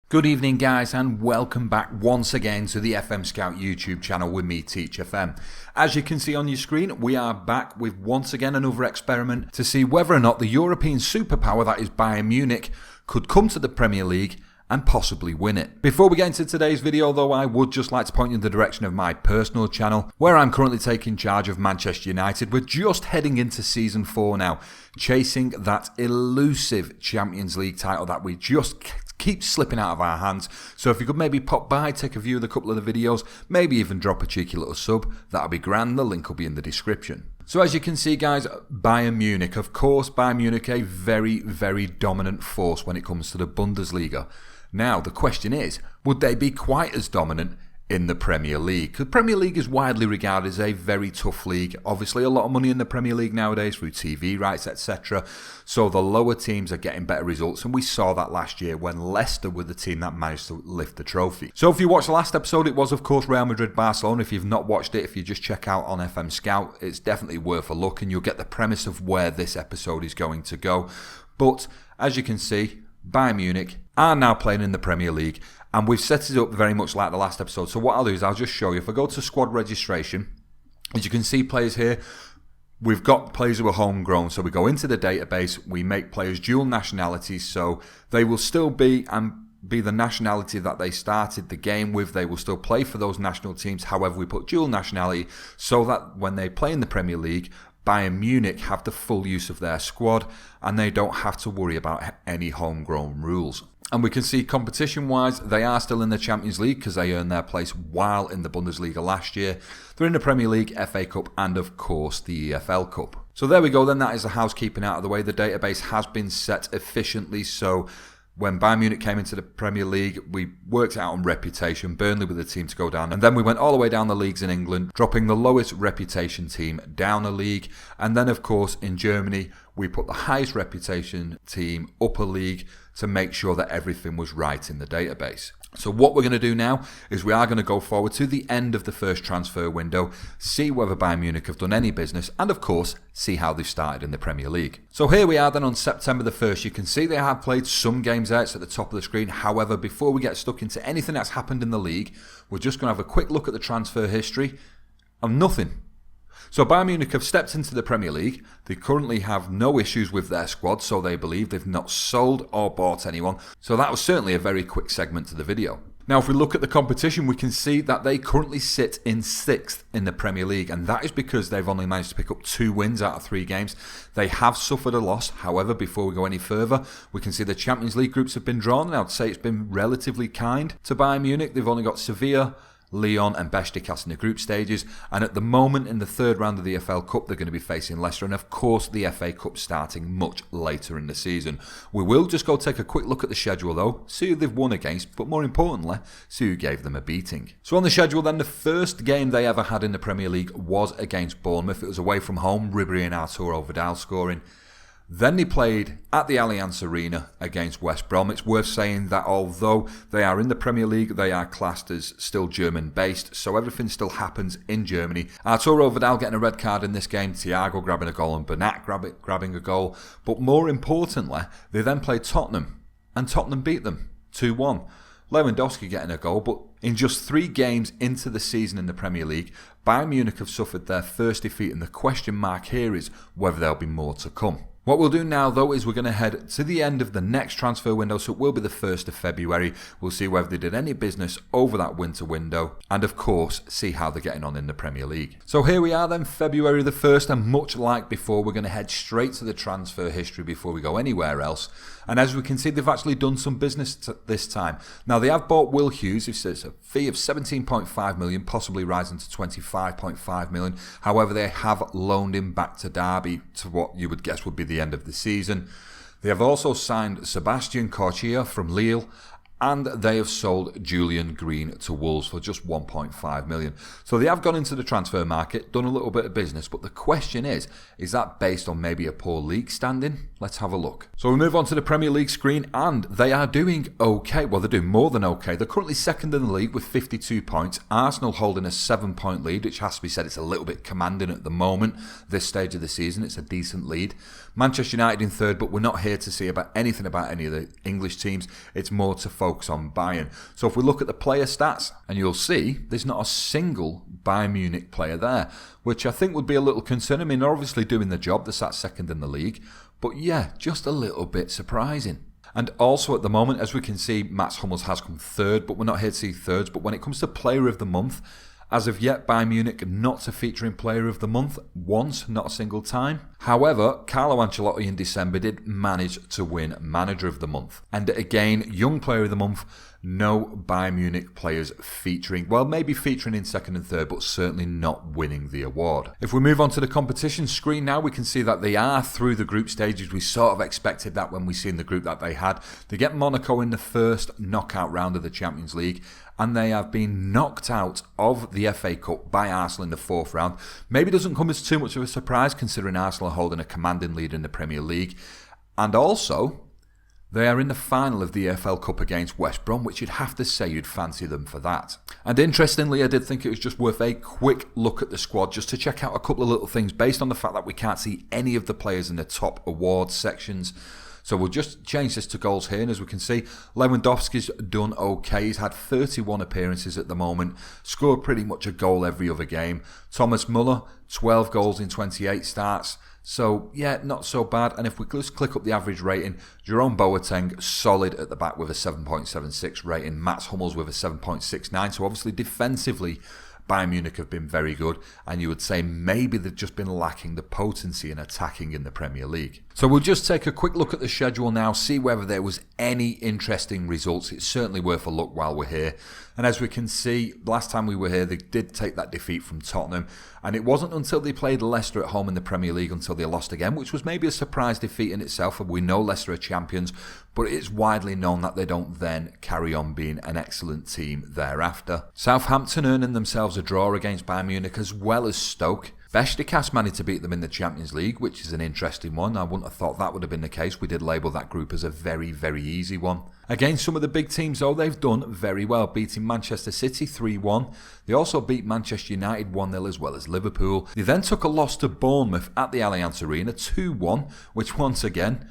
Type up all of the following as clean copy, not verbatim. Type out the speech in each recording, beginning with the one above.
Good evening guys and welcome back once again to the FM Scout YouTube channel with me, Teach FM. As you can see on your screen, we are back with once again another experiment to see whether or not the European superpower that is Bayern Munich could come to the Premier League and possibly win it. Before we get into today's video though, I would just like to point you in the direction of my personal channel where I'm currently taking charge of Manchester United. We're just heading into season 4 now, chasing that elusive Champions League title that we just keep slipping out of our hands. So if you could maybe pop by, take a view of a couple of the videos, maybe even drop a cheeky little sub, that'll be grand. The link will be in the description. So as you can see guys, Bayern Munich, of course, Bayern Munich a very, very dominant force when it comes to the Bundesliga. Now the question is, would they be quite as dominant in the Premier League? The Premier League is widely regarded as a very tough league. Obviously a lot of money in the Premier League nowadays through TV rights, etc. So the lower teams are getting better results, and we saw that last year when Leicester were the team that managed to lift the trophy. So if you watched the last episode, it was of course Real Madrid-Barcelona. If you've not watched it, if you just check out on FM Scout, it's definitely worth a look and you'll get the premise of where this episode is going to go. But as you can see, Bayern Munich are now playing in the Premier League, and we've set it up very much like the last episode. So what I'll do is I'll just show you. If I go to squad registration, as you can see players here, we've got players who are homegrown. So we go into the database, we make players dual nationalities, so they will still be the nationality that they started the game with. They will still play for those national teams. However, we put dual nationality so that when they play in the Premier League, Bayern Munich have the full use of their squad and they don't have to worry about any homegrown rules. And we can see competition-wise, they are still in the Champions League because they earned their place while in the Bundesliga last year. They're in the Premier League, FA Cup and of course the EFL Cup. So there we go then, that is the housekeeping out of the way. The database has been set efficiently, so when Bayern Munich came into the Premier League, we worked out on reputation. Burnley were the team to go down. And then we went all the way down the leagues in England, dropping the lowest reputation team down a league. And then, of course, in Germany, we put the highest reputation team up a league to make sure that everything was right in the database. So what we're going to do now is we are going to go forward to the end of the first transfer window, see whether Bayern Munich have done any business, and of course, see how they've started in the Premier League. So here we are then on September the 1st. You can see they have played some games there. It's at the top of the screen. However, before we get stuck into anything that's happened in the league, we're just going to have a quick look at the transfer history of nothing. So Bayern Munich have stepped into the Premier League. They currently have no issues with their squad, so they believe they've not sold or bought anyone. So that was certainly a very quick segment to the video. Now if we look at the competition, we can see that they currently sit in 6th in the Premier League, and that is because they've only managed to pick up 2 wins out of 3 games. They have suffered a loss. However, before we go any further, we can see the Champions League groups have been drawn, and I'd say it's been relatively kind to Bayern Munich. They've only got Sevilla, Lyon and Besiktas in the group stages, and at the moment in the 3rd round of the EFL Cup they're going to be facing Leicester, and of course the FA Cup starting much later in the season. We will just go take a quick look at the schedule though, see who they've won against, but more importantly, see who gave them a beating. So on the schedule then, the first game they ever had in the Premier League was against Bournemouth. It was away from home, Ribery and Arturo Vidal scoring. Then they played at the Allianz Arena against West Brom. It's worth saying that although they are in the Premier League, they are classed as still German-based, so everything still happens in Germany. Arturo Vidal getting a red card in this game, Thiago grabbing a goal and Bernat grabbing a goal. But more importantly, they then played Tottenham, and Tottenham beat them 2-1. Lewandowski getting a goal, but in just 3 games into the season in the Premier League, Bayern Munich have suffered their first defeat, and the question mark here is whether there'll be more to come. What we'll do now though is we're going to head to the end of the next transfer window, so it will be the 1st of February. We'll see whether they did any business over that winter window and of course see how they're getting on in the Premier League. So here we are then, February the 1st, and much like before we're going to head straight to the transfer history before we go anywhere else. And as we can see, they've actually done some business this time. Now they have bought Will Hughes, who says a fee of 17.5 million, possibly rising to 25.5 million. However, they have loaned him back to Derby to what you would guess would be the end of the season. They have also signed Sebastian Corchia from Lille, and they have sold Julian Green to Wolves for just 1.5 million. So they have gone into the transfer market, done a little bit of business, but the question is that based on maybe a poor league standing? Let's have a look. So we move on to the Premier League screen, and they are doing okay. Well, they're doing more than okay. They're currently 2nd in the league with 52 points. Arsenal holding a 7-point lead, which has to be said it's a little bit commanding at the moment. This stage of the season, it's a decent lead. Manchester United in third, but we're not here to see anything about any of the English teams. It's more to focus on Bayern. So if we look at the player stats, and you'll see there's not a single Bayern Munich player there, which I think would be a little concern. I mean, they're obviously doing the job. They're sat second in the league. But yeah, just a little bit surprising. And also at the moment, as we can see, Mats Hummels has come third, but we're not here to see thirds. But when it comes to Player of the Month, as of yet, Bayern Munich not to feature in Player of the Month once, not a single time. However, Carlo Ancelotti in December did manage to win Manager of the Month. And again, Young Player of the Month, no Bayern Munich players featuring. Well, maybe featuring in second and third, but certainly not winning the award. If we move on to the competition screen now, we can see that they are through the group stages. We sort of expected that when we seen the group that they had. They get Monaco in the first knockout round of the Champions League, and they have been knocked out of the FA Cup by Arsenal in the fourth round. Maybe doesn't come as too much of a surprise considering Arsenal are holding a commanding lead in the Premier League. And also, they are in the final of the EFL Cup against West Brom, which you'd have to say you'd fancy them for that. And interestingly, I did think it was just worth a quick look at the squad just to check out a couple of little things based on the fact that we can't see any of the players in the top awards sections. So we'll just change this to goals here, and as we can see, Lewandowski's done okay. He's had 31 appearances at the moment, scored pretty much a goal every other game. Thomas Muller, 12 goals in 28 starts. So, yeah, not so bad. And if we just click up the average rating, Jerome Boateng, solid at the back with a 7.76 rating. Mats Hummels with a 7.69. So, obviously, defensively, Bayern Munich have been very good, and you would say maybe they've just been lacking the potency in attacking in the Premier League. So we'll just take a quick look at the schedule now, see whether there was any interesting results. It's certainly worth a look while we're here. And as we can see, last time we were here, they did take that defeat from Tottenham, and it wasn't until they played Leicester at home in the Premier League until they lost again, which was maybe a surprise defeat in itself. We know Leicester are champions, but it's widely known that they don't then carry on being an excellent team thereafter. Southampton earning themselves a draw against Bayern Munich as well as Stoke. Besiktas managed to beat them in the Champions League, which is an interesting one. I wouldn't have thought that would have been the case. We did label that group as a very, very easy one. Again, some of the big teams, though, they've done very well, beating Manchester City 3-1. They also beat Manchester United 1-0 as well as Liverpool. They then took a loss to Bournemouth at the Allianz Arena 2-1, which once again,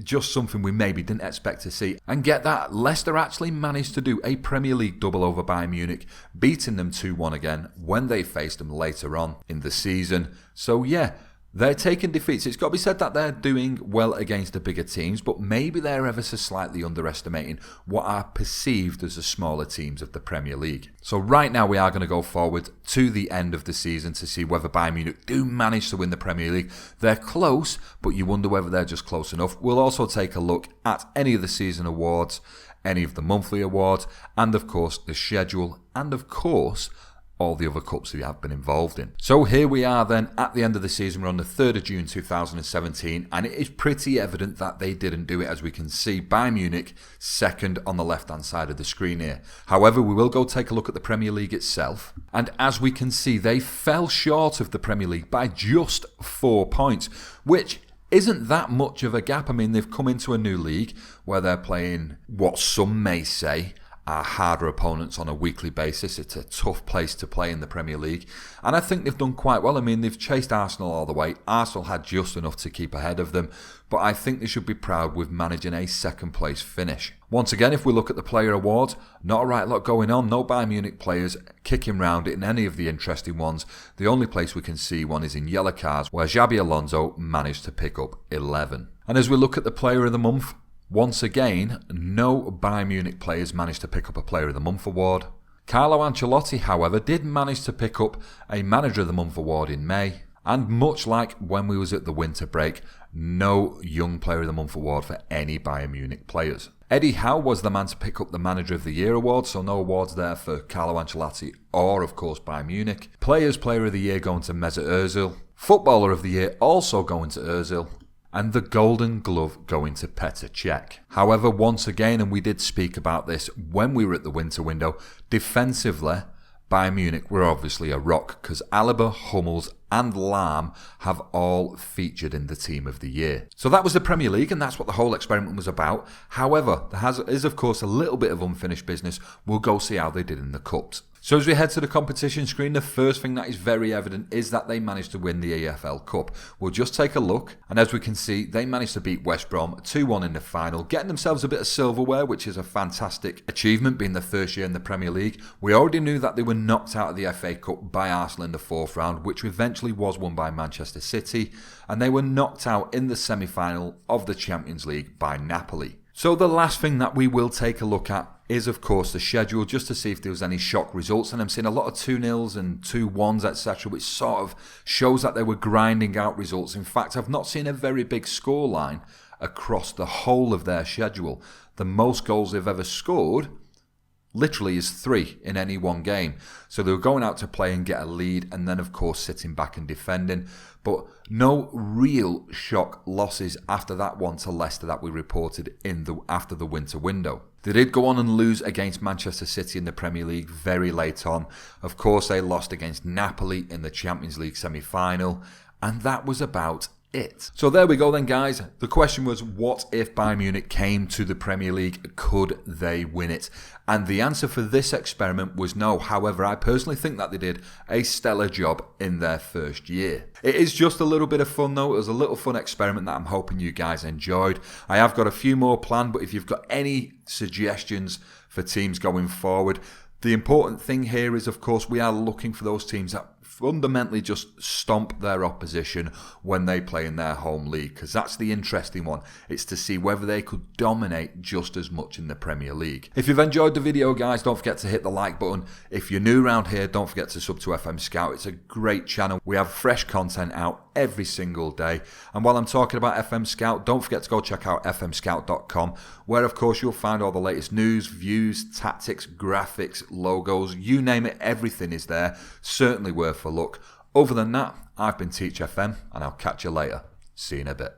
just something we maybe didn't expect to see. And get that, Leicester actually managed to do a Premier League double over Bayern Munich, beating them 2-1 again when they faced them later on in the season. So yeah, they're taking defeats. It's got to be said that they're doing well against the bigger teams, but maybe they're ever so slightly underestimating what are perceived as the smaller teams of the Premier League. So right now we are going to go forward to the end of the season to see whether Bayern Munich do manage to win the Premier League. They're close, but you wonder whether they're just close enough. We'll also take a look at any of the season awards, any of the monthly awards, and of course the schedule, and of course all the other cups we have been involved in. So here we are then at the end of the season. We're on the 3rd of June 2017, and it is pretty evident that they didn't do it. As we can see, Bayern Munich second on the left hand side of the screen here. However, we will go take a look at the Premier League itself, and as we can see, they fell short of the Premier League by just 4 points, which isn't that much of a gap. I mean, they've come into a new league where they're playing what some may say are harder opponents on a weekly basis. It's a tough place to play in the Premier League, and I think they've done quite well. I mean, they've chased Arsenal all the way. Arsenal had just enough to keep ahead of them, but I think they should be proud with managing a second place finish. Once again, if we look at the player awards, not a right lot going on. No Bayern Munich players kicking round in any of the interesting ones. The only place we can see one is in yellow cards, where Xabi Alonso managed to pick up 11. And as we look at the player of the month, once again, no Bayern Munich players managed to pick up a Player of the Month award. Carlo Ancelotti, however, did manage to pick up a Manager of the Month award in May. And much like when we was at the winter break, no Young Player of the Month award for any Bayern Munich players. Eddie Howe was the man to pick up the Manager of the Year award, so no awards there for Carlo Ancelotti or, of course, Bayern Munich. Players Player of the Year going to Mesut Ozil. Footballer of the Year also going to Ozil. And the Golden Glove going to Petr Cech. However, once again, and we did speak about this when we were at the winter window, defensively, Bayern Munich were obviously a rock because Alaba, Hummels and Lam have all featured in the Team of the Year. So that was the Premier League, and that's what the whole experiment was about. However, there is of course a little bit of unfinished business. We'll go see how they did in the Cups. So as we head to the competition screen, the first thing that is very evident is that they managed to win the EFL Cup. We'll just take a look, and as we can see, they managed to beat West Brom 2-1 in the final, getting themselves a bit of silverware, which is a fantastic achievement, being the first year in the Premier League. We already knew that they were knocked out of the FA Cup by Arsenal in the fourth round, which eventually was won by Manchester City, and they were knocked out in the semi-final of the Champions League by Napoli. So the last thing that we will take a look at is of course the schedule, just to see if there was any shock results, and I'm seeing a lot of 2-0s and 2-1s etc, which sort of shows that they were grinding out results. In fact, I've not seen a very big scoreline across the whole of their schedule. The most goals they've ever scored literally is 3 in any one game. So they were going out to play and get a lead, and then of course sitting back and defending. But no real shock losses after that one to Leicester that we reported after the winter window. They did go on and lose against Manchester City in the Premier League very late on. Of course, they lost against Napoli in the Champions League semi-final, and that was about it. So there we go then, guys. The question was, what if Bayern Munich came to the Premier League? Could they win it? And the answer for this experiment was no. However, I personally think that they did a stellar job in their first year. It is just a little bit of fun though. It was a little fun experiment that I'm hoping you guys enjoyed. I have got a few more planned, but if you've got any suggestions for teams going forward, the important thing here is, of course, we are looking for those teams that fundamentally just stomp their opposition when they play in their home league, because that's the interesting one. It's to see whether they could dominate just as much in the Premier League. If you've enjoyed the video, guys, don't forget to hit the like button. If you're new around here, don't forget to sub to FM Scout. It's a great channel. We have fresh content out every single day. And while I'm talking about FM Scout, don't forget to go check out fmscout.com, where of course you'll find all the latest news, views, tactics, graphics, logos, you name it, everything is there. Certainly worth a look. Other than that, I've been Teach FM, and I'll catch you later. See you in a bit.